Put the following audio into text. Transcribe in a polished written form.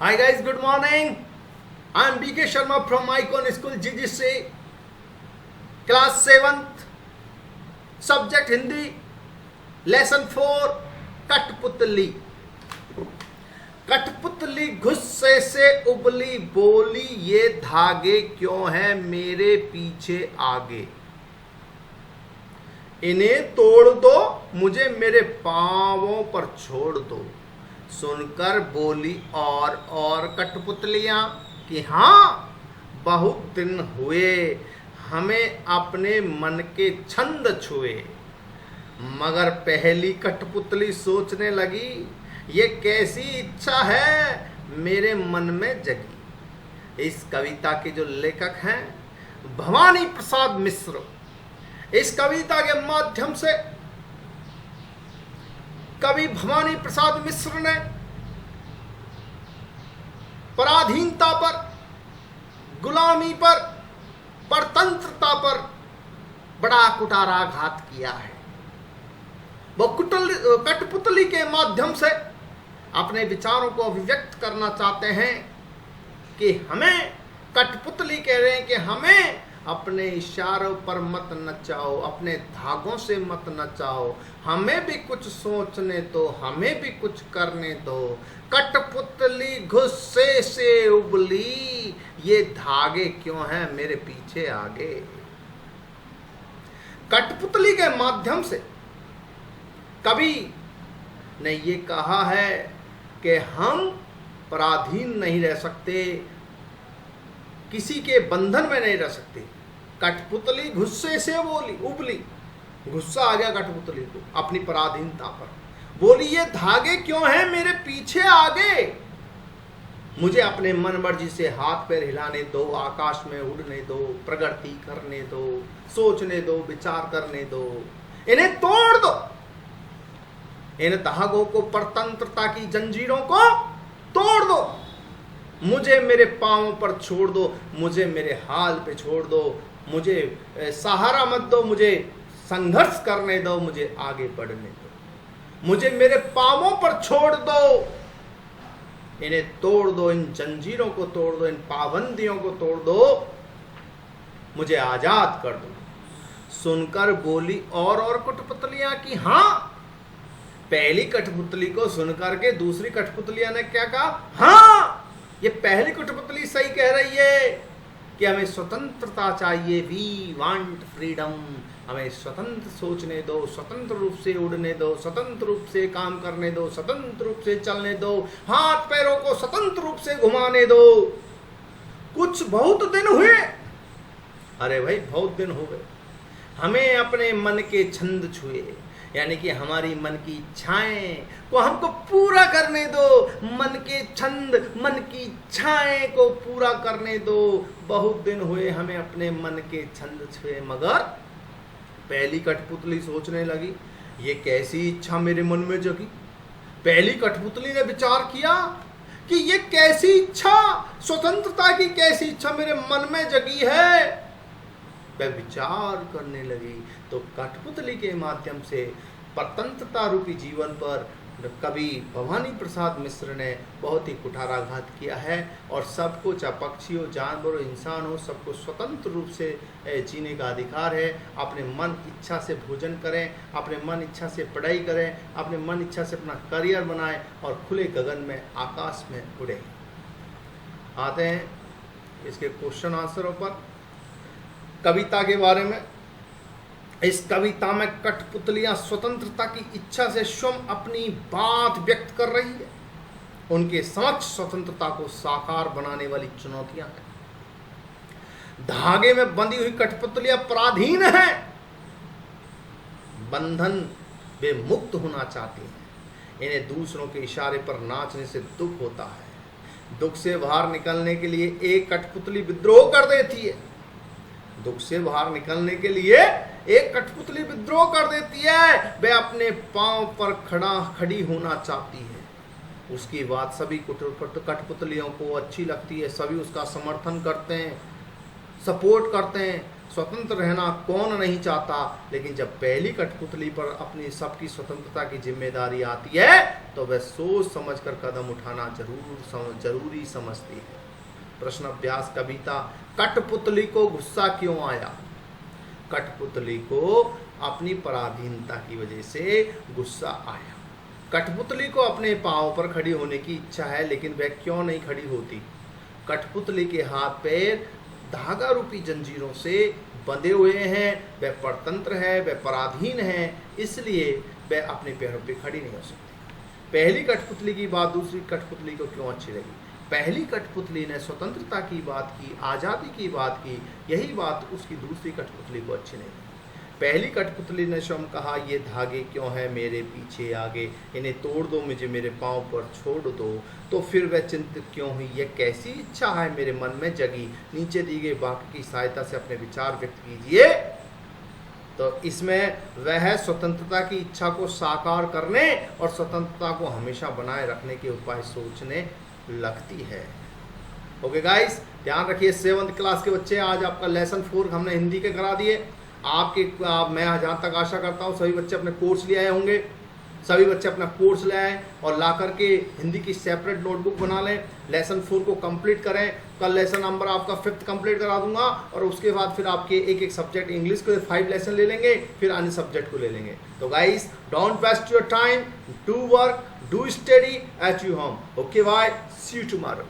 Hi guys, good morning. I am BK Sharma from Icon School GGC, class 7th, subject Hindi, lesson 4, कठपुतली। कठपुतली गुस्से से उबली, बोली ये धागे क्यों हैं मेरे पीछे आगे। इन्हें तोड़ दो, मुझे मेरे पांवों पर छोड़ दो। सुनकर बोली और कठपुतलियां कि हाँ, बहुत दिन हुए हमें अपने मन के छंद छुए। मगर पहली कठपुतली सोचने लगी, ये कैसी इच्छा है मेरे मन में जगी। इस कविता के जो लेखक हैं भवानी प्रसाद मिश्र। इस कविता के माध्यम से कवि भवानी प्रसाद मिश्र ने पराधीनता पर, गुलामी पर, परतंत्रता पर बड़ा कुठाराघात किया है। वो कठपुतली के माध्यम से अपने विचारों को अभिव्यक्त करना चाहते हैं कि हमें, कठपुतली कह रहे हैं कि हमें अपने इशारों पर मत नचाओ, अपने धागों से मत नचाओ, हमें भी कुछ सोचने दो, हमें भी कुछ करने दो। कठपुतली गुस्से से उबली, ये धागे क्यों हैं मेरे पीछे आगे। कठपुतली के माध्यम से कवि ने ये कहा है कि हम पराधीन नहीं रह सकते, किसी के बंधन में नहीं रह सकते। कठपुतली गुस्से से बोली, उबली, गुस्सा आ गया कठपुतली को अपनी पराधीनता पर। बोली ये धागे क्यों हैं मेरे पीछे आगे। मुझे अपने मन मर्जी से हाथ पैर हिलाने दो, आकाश में उड़ने दो, प्रगति करने दो, सोचने दो, विचार करने दो। इन्हें तोड़ दो, इन धागों को, परतंत्रता की जंजीरों को तोड़ दो। मुझे मेरे पांवों पर छोड़ दो, मुझे मेरे हाल पे छोड़ दो, मुझे सहारा मत दो, मुझे संघर्ष करने दो, मुझे आगे बढ़ने दो। मुझे मेरे पांवों पर छोड़ दो, इन्हें तोड़ दो, इन जंजीरों को तोड़ दो, इन पाबंदियों को तोड़ दो, मुझे आजाद कर दो। सुनकर बोली और कठपुतलियां कि हाँ। पहली कठपुतली को सुनकर के दूसरी कठपुतलियां ने क्या कहा, हाँ, ये पहली कठपुतली सही कह रही है कि हमें स्वतंत्रता चाहिए, वी वांट फ्रीडम। हमें स्वतंत्र सोचने दो, स्वतंत्र रूप से उड़ने दो, स्वतंत्र रूप से काम करने दो, स्वतंत्र रूप से चलने दो, हाथ पैरों को स्वतंत्र रूप से घुमाने दो। कुछ बहुत दिन हुए, अरे भाई बहुत दिन हो गए, हमें अपने मन के छंद छुए, यानी कि हमारी मन की इच्छाएं को हमको पूरा करने दो। मन के छंद, मन की इच्छाएं को पूरा करने दो। बहुत दिन हुए हमें अपने मन के छंद छुए। मगर पहली कठपुतली सोचने लगी, ये कैसी इच्छा मेरे मन में जगी। पहली कठपुतली ने विचार किया कि ये कैसी इच्छा, स्वतंत्रता की कैसी इच्छा मेरे मन में जगी है। वह विचार करने लगी तो कठपुतली के माध्यम से परतंत्रता रूपी जीवन पर कवि भवानी प्रसाद मिश्र ने बहुत ही कुठाराघात किया है। और सबको, चाहे पक्षी हो, जानवर हो, इंसान हो, सबको स्वतंत्र रूप से जीने का अधिकार है। अपने मन इच्छा से भोजन करें, अपने मन इच्छा से पढ़ाई करें, अपने मन इच्छा से अपना करियर बनाएं और खुले गगन में, आकाश में उड़ें। आते हैं इसके क्वेश्चन आंसरों पर। कविता के बारे में, इस कविता में कठपुतलियां स्वतंत्रता की इच्छा से स्वयं अपनी बात व्यक्त कर रही है। उनके समक्ष स्वतंत्रता को साकार बनाने वाली चुनौतियां हैं। धागे में बंधी हुई कठपुतलियां पराधीन हैं, बंधन वे मुक्त होना चाहती हैं। इन्हें दूसरों के इशारे पर नाचने से दुख होता है। दुख से बाहर निकलने के लिए एक कठपुतली विद्रोह कर देती है। दुख से बाहर निकलने के लिए एक कठपुतली विद्रोह कर देती है। वह अपने पांव पर खड़ी होना चाहती है। उसकी बात सभी कठपुतलियों को अच्छी लगती है, सभी उसका समर्थन करते हैं, सपोर्ट करते हैं। स्वतंत्र रहना कौन नहीं चाहता, लेकिन जब पहली कठपुतली पर अपनी सबकी स्वतंत्रता की जिम्मेदारी आती है तो वह सोच समझकर कदम उठाना जरूरी समझती है। प्रश्न अभ्यास कविता। कठपुतली को गुस्सा क्यों आया? कठपुतली को अपनी पराधीनता की वजह से गुस्सा आया। कठपुतली को अपने पांव पर खड़ी होने की इच्छा है, लेकिन वह क्यों नहीं खड़ी होती? कठपुतली के हाथ पैर धागा रूपी जंजीरों से बंधे हुए हैं, वह परतंत्र है, वह पराधीन है, इसलिए वह अपने पैरों पे खड़ी नहीं हो सकती। पहली कठपुतली की बात दूसरी कठपुतली को क्यों अच्छी लगी? पहली कठपुतली ने स्वतंत्रता की बात की, आज़ादी की बात की, यही बात उसकी दूसरी कठपुतली को अच्छी नहीं लगी। पहली कठपुतली ने स्वयं कहा, ये धागे क्यों हैं मेरे पीछे आगे, इन्हें तोड़ दो, मुझे मेरे पाँव पर छोड़ दो। तो फिर वह चिंतित क्यों हुई, यह कैसी इच्छा है मेरे मन में जगी? नीचे दी गई वाक्य की सहायता से अपने विचार व्यक्त कीजिए। तो इसमें वह स्वतंत्रता की इच्छा को साकार करने और स्वतंत्रता को हमेशा बनाए रखने के उपाय सोचने लगती है। ओके गाइस, ध्यान रखिए 7th क्लास के बच्चे, आज आपका लेसन 4 हमने हिंदी के करा दिए। मैं जहाँ तक आशा करता हूँ सभी बच्चे अपने कोर्स ले आए होंगे, सभी बच्चे अपना कोर्स ले आएँ और ला करके हिंदी की सेपरेट नोटबुक बना लें, लेसन 4 को कंप्लीट करें। कल लेसन नंबर आपका 5th कंप्लीट करा दूंगा और उसके बाद फिर आपके एक एक सब्जेक्ट, इंग्लिश के 5 लेसन ले लेंगे, फिर अन्य सब्जेक्ट को ले लेंगे। तो guys, don't waste your time, do work, do study at your home. Okay bye, see you tomorrow.